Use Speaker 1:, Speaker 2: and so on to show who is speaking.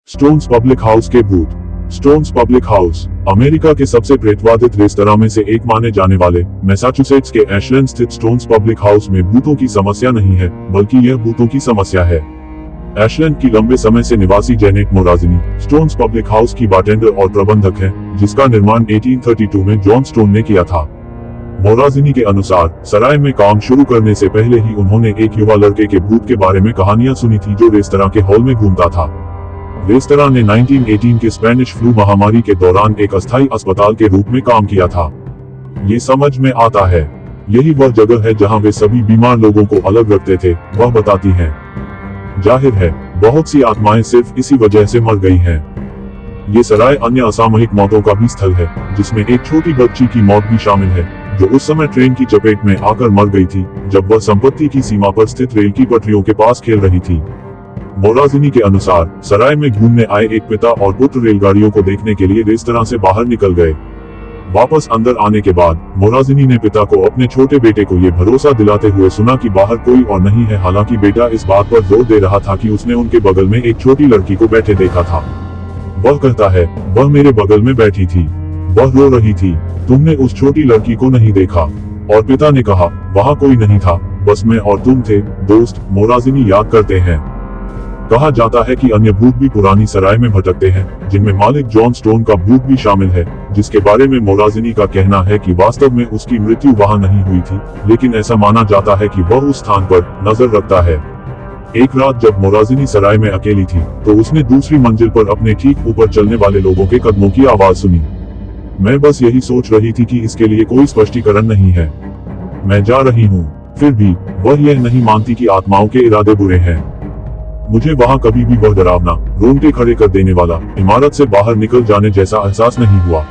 Speaker 1: Stones public house के भूत। Stones public house America के सबसे प्रेतवादित रेस्तरां में से एक माने जाने वाले मैसाचुसेट्स के एशलैंड स्थित स्टोन्स पब्लिक हाउस में भूतों की समस्या नहीं है, बल्कि यह भूतों की समस्या है। एशलैंड की लंबे समय से निवासी जेनेट मोराजिनी स्टोन्स पब्लिक हाउस की बारटेंडर और प्रबंधक है, जिसका निर्माण 1832 में जॉन स्टोन ने किया था। मोराजिनी के अनुसार सराय में काम शुरू करने से पहले ही उन्होंने एक युवा लड़के के भूत के बारे में कहानियां सुनी थी जो रेस्तरां के हॉल में घूमता था। रेस्तरां ने 1918 के स्पेनिश फ्लू महामारी के दौरान एक अस्थायी अस्पताल के रूप में काम किया था। ये समझ में आता है, यही वह जगह है जहां वे सभी बीमार लोगों को अलग रखते थे, वह बताती हैं। जाहिर है, बहुत सी आत्माएं सिर्फ इसी वजह से मर गई हैं। ये सराय अन्य असामयिक मौतों का भी स्थल है, जिसमें एक छोटी बच्ची की मौत भी शामिल है, जो उस समय ट्रेन की चपेट में आकर मर गई थी, जब वह संपत्ति की सीमा पर स्थित रेल की पटरियों के पास खेल रही थी। मोराजिनी के अनुसार सराय में घूमने आए एक पिता और पुत्र रेलगाड़ियों को देखने के लिए रेस्तरां से बाहर निकल गए। वापस अंदर आने के बाद मोराजिनी ने पिता को अपने छोटे बेटे को ये भरोसा दिलाते हुए सुना कि बाहर कोई और नहीं है। हालांकि बेटा इस बात पर जोर दे रहा था कि उसने उनके बगल में एक छोटी लड़की को बैठे देखा था। वह कहता है, वह मेरे बगल में बैठी थी, वह रो रही थी, तुमने उस छोटी लड़की को नहीं देखा? और पिता ने कहा, वहाँ कोई नहीं था, बस मैं और तुम थे। दोस्त मोराजिनी याद करते हैं, कहा जाता है कि अन्य भूत भी पुरानी सराय में भटकते हैं, जिनमें मालिक जॉन स्टोन का भूत भी शामिल है, जिसके बारे में मोराजिनी का कहना है कि वास्तव में उसकी मृत्यु वहां नहीं हुई थी, लेकिन ऐसा माना जाता है कि वह उस स्थान पर नजर रखता है। एक रात जब मोराजिनी सराय में अकेली थी, तो उसने दूसरी मंजिल पर अपने ठीक ऊपर चलने वाले लोगों के कदमों की आवाज सुनी। मैं बस यही सोच रही थी कि इसके लिए कोई स्पष्टीकरण नहीं है, मैं जा रही हूँ। फिर भी वह यह नहीं मानती कि आत्माओं के इरादे बुरे हैं। मुझे वहां कभी भी वह डरावना, रोंगटे खड़े कर देने वाला, इमारत से बाहर निकल जाने जैसा एहसास नहीं हुआ।